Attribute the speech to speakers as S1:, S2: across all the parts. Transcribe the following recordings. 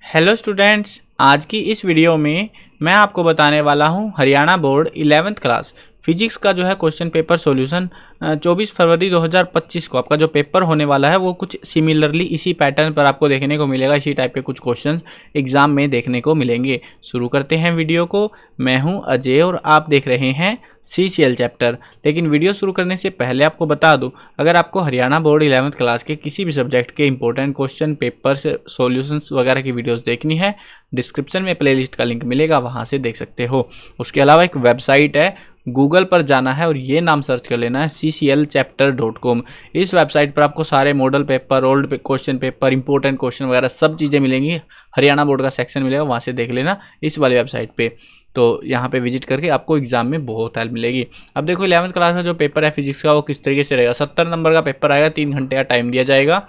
S1: Hello students, आज की इस वीडियो में मैं आपको बताने वाला हूं Haryana board 11th class physics का जो है क्वेश्चन पेपर सॉल्यूशन 24 फरवरी 2025 को आपका जो पेपर होने वाला है वो कुछ सिमिलरली इसी पैटर्न पर आपको देखने को मिलेगा। इसी टाइप के कुछ क्वेश्चंस एग्जाम में देखने को मिलेंगे। शुरू करते हैं वीडियो को। मैं हूं अजय और आप देख रहे हैं CCL चैप्टर। लेकिन वीडियो शुरू करने से पहले आपको बता दूं, अगर आपको हरियाणा बोर्ड 11th क्लास के किसी भी सब्जेक्ट के इंपॉर्टेंट क्वेश्चन पेपर से सॉल्यूशंस वगैरह की वीडियोस देखनी है, डिस्क्रिप्शन में प्लेलिस्ट का लिंक मिलेगा, वहां से देख सकते हो। उसके अलावा एक वेबसाइट है, गूगल पर जाना है और ये नाम सर्च कर लेना है cclchapter.com। इस वेबसाइट पर आपको सारे model paper, old question paper, important question वगैरह सब चीज़ें मिलेंगी। हरियाणा बोर्ड का सेक्शन मिलेगा, वहाँ से देख लेना इस वाली वेबसाइट पे। तो यहाँ पे विजिट करके आपको एग्जाम में बहुत हेल्प मिलेगी। अब देखो 11th क्लास का जो पेपर है फिजिक्स का वो किस तरीके से रहेगा। 70 नंबर का पेपर आएगा, 3 घंटे का टाइम दिया जाएगा।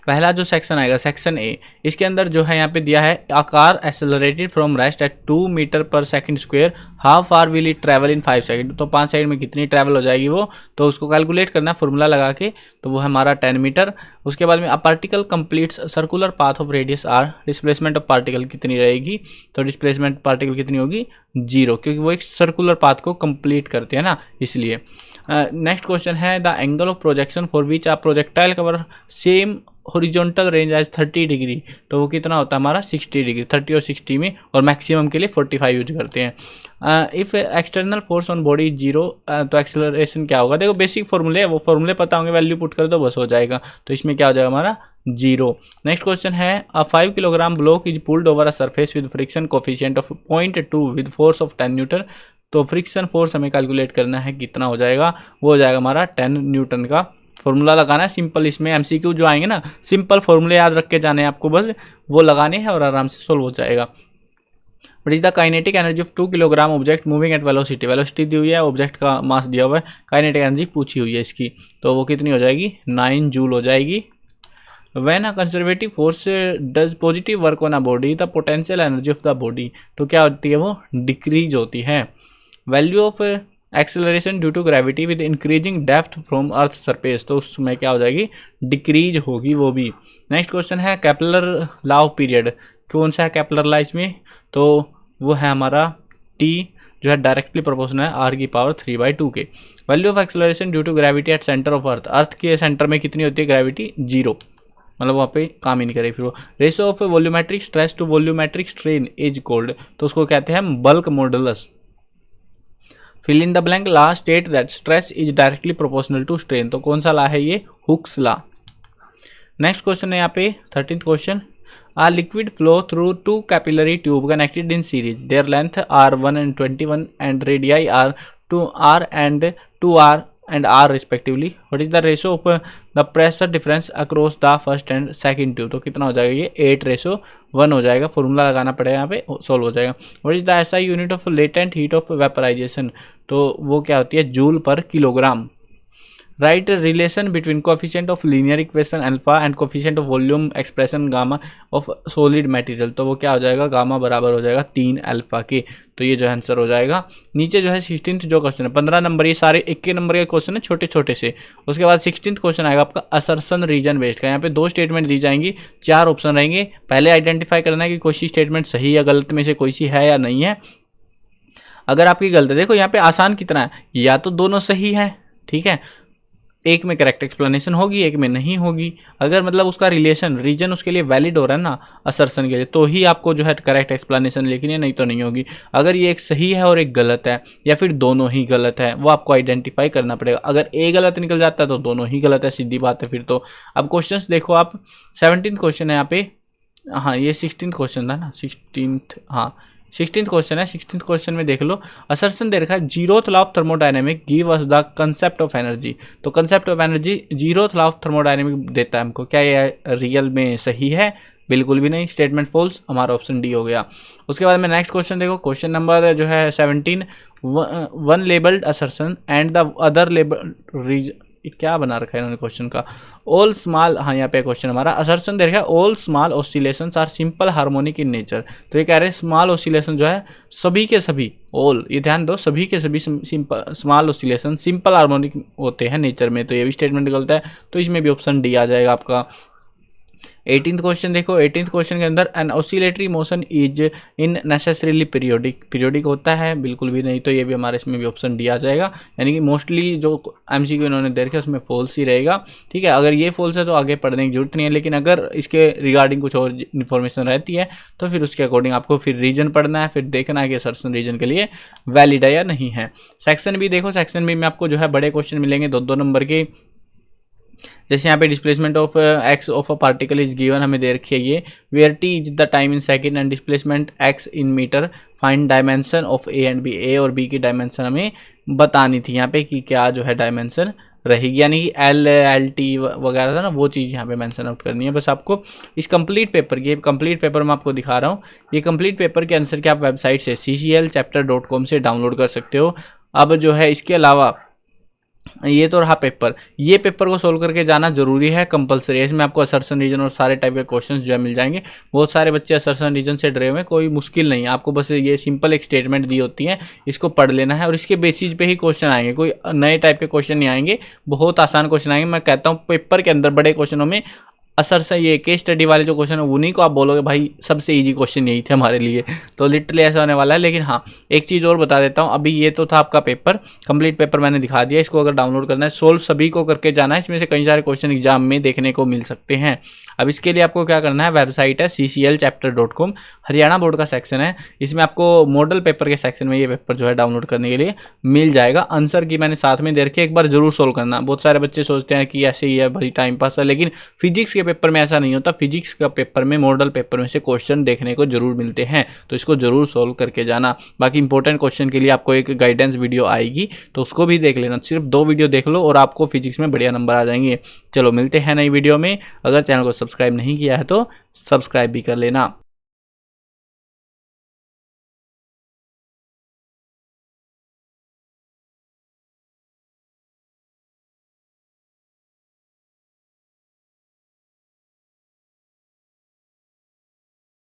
S1: पहला जो सेक्शन आएगा सेक्शन ए, इसके अंदर जो है यहाँ पे दिया है a car accelerated from rest at 2 metre per second square, how far will it travel in 5 second. तो 5 सेकंड में कितनी ट्रैवल हो जाएगी वो, तो उसको कैलकुलेट करना है फॉर्मूला लगा के। तो वो है हमारा 10 मीटर। उसके बाद में a particle completes circular path of radius R, displacement of particle कितनी रहेगी, तो डिस्प्लेसमेंट पार्टिकल कितनी होगी 0, क्योंकि वो एक सर्कुलर पाथ को कंप्लीट करते हैं ना, इसलिए। नेक्स्ट क्वेश्चन है the angle of projection for which a projectile cover same horizontal range as 30 degree. तो वो कितना होता है हमारा 60 डिग्री, 30 और 60 में, और मैक्सिमम के लिए 45 यूज करते हैं। If external force on body 0, तो एक्सेलरेशन क्या होगा। देखो बेसिक फॉर्मूले है, वो फॉर्मूले पता होंगे, वैल्यू पुट कर दो बस हो जाएगा। तो इसमें क्या हो जाएगा हमारा 0। नेक्स्ट क्वेश्चन है अ 5 kilogram block is pulled over a surface with friction coefficient of 0.2 with force of 10 Newton. तो फ्रिक्शन फोर्स हमें कैलकुलेट करना है, कितना हो जाएगा, वो हो जाएगा हमारा 10 न्यूटन का। फॉर्मूला लगाना है सिंपल। इसमें MCQ जो आएंगे ना, सिंपल फॉर्मूले याद रख के जाने हैं आपको, बस वो लगाने हैं और आराम से सोल्व हो जाएगा। What is the kinetic energy of 2 kilogram object moving at velocity. Velocity दी हुई है, ऑब्जेक्ट का मास दिया हुआ है, काइनेटिक एनर्जी पूछी हुई है इसकी, तो वो कितनी हो जाएगी 9 जूल हो जाएगी। When a conservative force does positive work on a body, the potential energy of the body, तो क्या होती है वो डिक्रीज होती है। Value of acceleration due to gravity with increasing depth from earth surface, तो उसमें क्या हो जाएगी डिक्रीज होगी वो भी। नेक्स्ट क्वेश्चन है केपलर लॉ ऑफ पीरियड। कौन सा है केपलर लॉ इसमें, तो वो है हमारा T जो है डायरेक्टली प्रोपोर्शनल है R की पावर 3/2 के। Value of acceleration due to gravity at centre of earth, earth के सेंटर में कितनी होती है ग्रेविटी 0, मतलब वहाँ पे काम ही नहीं करे फिर वो। Ratio of volumetric stress to volumetric strain is called, तो उसको कहते हैं bulk modulus. Fill in the blank law state that stress is directly proportional to strain, तो कौन सा ला है ये, हुक्स ला। नेक्स्ट क्वेश्चन है यहाँ पे 13th question. A liquid flow through 2 capillary tube connected in series, there length R1 and 21 and radii are 2R and 2R and R respectively. What is the ratio of the pressure difference across the first and second tube, तो कितना हो जाएगा ये 8:1 हो जाएगा। Formula लगाना पड़ेगा, यहाँ पे सोल्व हो जाएगा। What is the SI unit of latent heat of vaporization, तो वो क्या होती है joule per kilogram. Right relation between coefficient of linear equation alpha and coefficient of volume expression gamma of solid material, तो वो क्या हो जाएगा गामा बराबर हो जाएगा 3 अल्फा के। तो ये जो है आंसर हो जाएगा। नीचे जो है 16th जो क्वेश्चन है 15 नंबर, ये सारे 1 नंबर के क्वेश्चन है छोटे छोटे से। उसके बाद 16th क्वेश्चन आएगा आपका असर्शन रीजन बेस्ड का। यहाँ पे 2 स्टेटमेंट दी जाएंगी, 4 ऑप्शन रहेंगे। पहले आइडेंटिफाई करना है कि कोई सी स्टेटमेंट सही या गलत में से कोई सी है या नहीं है। अगर आपकी गलत है, देखो यहाँ पे आसान कितना है, या तो दोनों सही है, ठीक है, एक में करेक्ट एक्सप्लेनेशन होगी, एक में नहीं होगी। अगर मतलब उसका रिलेशन रीजन उसके लिए वैलिड हो रहा है ना असर्शन के लिए, तो ही आपको जो है करेक्ट एक्सप्लेनेशन लिखनी है, नहीं तो नहीं होगी। अगर ये एक सही है और एक गलत है, या फिर दोनों ही गलत है, वो आपको आइडेंटिफाई करना पड़ेगा। अगर एक गलत निकल जाता है तो दोनों ही गलत है, सीधी बात है फिर तो। अब क्वेश्चन देखो आप, 17th क्वेश्चन है यहाँ पे, हाँ ये 16th क्वेश्चन था ना, 16th, हाँ 16th क्वेश्चन है। 16th क्वेश्चन में देख लो, असर्शन दे रखा है 0th law of thermodynamic give us the concept of energy. तो concept of energy 0th law of thermodynamic देता है हमको, क्या ये रियल में सही है, बिल्कुल भी नहीं, स्टेटमेंट फॉल्स, हमारा ऑप्शन डी हो गया। उसके बाद में नेक्स्ट क्वेश्चन देखो, क्वेश्चन नंबर जो है 17, one labelled assertion and the other label, क्या बना रखा है इन्होंने क्वेश्चन का, ऑल स्मॉल, हाँ यहाँ पे क्वेश्चन हमारा असर्शन दे रखा है all small oscillations are simple harmonic in nature. तो ये कह रहे हैं स्मॉल ऑसिलेशन जो है सभी के सभी, ऑल, ये ध्यान दो, सभी के सभी simple small oscillation simple harmonic होते हैं नेचर में, तो ये भी स्टेटमेंट गलत है, तो इसमें भी ऑप्शन डी आ जाएगा आपका। 18th क्वेश्चन देखो, 18th क्वेश्चन के अंदर an oscillatory motion is in necessarily periodic होता है, बिल्कुल भी नहीं, तो ये भी हमारे इसमें भी ऑप्शन डी आ जाएगा। यानी कि मोस्टली जो एमसीक्यू इन्होंने दे रखे उसमें फॉल्स ही रहेगा, ठीक है। अगर ये फॉल्स है तो आगे पढ़ने की जरूरत नहीं है, लेकिन अगर इसके रिगार्डिंग कुछ और इन्फॉर्मेशन रहती है तो फिर उसके अकॉर्डिंग आपको फिर रीजन पढ़ना है, फिर देखना है कि असर्शन रीजन के लिए वैलिड है या नहीं है। सेक्शन बी देखो, सेक्शन बी में आपको जो है बड़े क्वेश्चन मिलेंगे 2-2 नंबर के। जैसे यहाँ पे displacement of x of a particle is given हमें दे रखी है ये, where t is the time in second and displacement x in metre, find dimension of a and b. A और बी की डायमेंशन हमें बतानी थी यहाँ पे कि क्या जो है डायमेंशन रहेगी, यानी कि एल टी वगैरह था ना, वो चीज़ यहाँ पे मेंशन आउट करनी है बस आपको। इस कंप्लीट पेपर की, कंप्लीट पेपर मैं आपको दिखा रहा हूँ, ये कंप्लीट पेपर के आंसर के आप वेबसाइट से cclchapter.com से डाउनलोड कर सकते हो। अब जो है इसके अलावा ये तो रहा पेपर, ये पेपर को सोल्व करके जाना जरूरी है, कंपलसरी है। इसमें आपको असर्शन रीजन और सारे टाइप के क्वेश्चंस जो है मिल जाएंगे। बहुत सारे बच्चे असर्शन रीजन से डरे हुए, कोई मुश्किल नहीं है, आपको बस ये सिंपल एक स्टेटमेंट दी होती है, इसको पढ़ लेना है और इसके बेसिस पे ही क्वेश्चन आएंगे, कोई नए टाइप के क्वेश्चन नहीं आएंगे, बहुत आसान क्वेश्चन आएंगे। मैं कहता हूँ पेपर के अंदर बड़े क्वेश्चनों में असर से ये केस स्टडी वाले जो क्वेश्चन है उन्हीं को आप बोलोगे भाई सबसे इजी क्वेश्चन यही थे हमारे लिए, तो लिटरली ऐसा होने वाला है। लेकिन हाँ, एक चीज़ और बता देता हूँ, अभी ये तो था आपका पेपर, कंप्लीट पेपर मैंने दिखा दिया, इसको अगर डाउनलोड करना है सोल्व सभी को करके जाना है, इसमें से कई सारे क्वेश्चन एग्जाम में देखने को मिल सकते हैं। अब इसके लिए आपको क्या करना है, वेबसाइट है cclchapter.com, हरियाणा बोर्ड का सेक्शन है, इसमें आपको मॉडल पेपर के सेक्शन में ये पेपर जो है डाउनलोड करने के लिए मिल जाएगा। आंसर की मैंने साथ में दे रखी है, एक बार जरूर सोल्व करना। बहुत सारे बच्चे सोचते हैं कि ऐसे ही है भाई टाइम पास है, लेकिन फिजिक्स के पेपर में ऐसा नहीं होता। फिजिक्स का पेपर में मॉडल पेपर में से क्वेश्चन देखने को जरूर मिलते हैं, तो इसको जरूर सोल्व करके जाना। बाकी इंपॉर्टेंट क्वेश्चन के लिए आपको एक गाइडेंस वीडियो आएगी, तो उसको भी देख लेना, सिर्फ 2 वीडियो देख लो और आपको फिजिक्स में बढ़िया नंबर आ जाएंगे। चलो मिलते हैं नई वीडियो में, अगर चैनल को सब्सक्राइब नहीं किया है तो सब्सक्राइब भी कर लेना।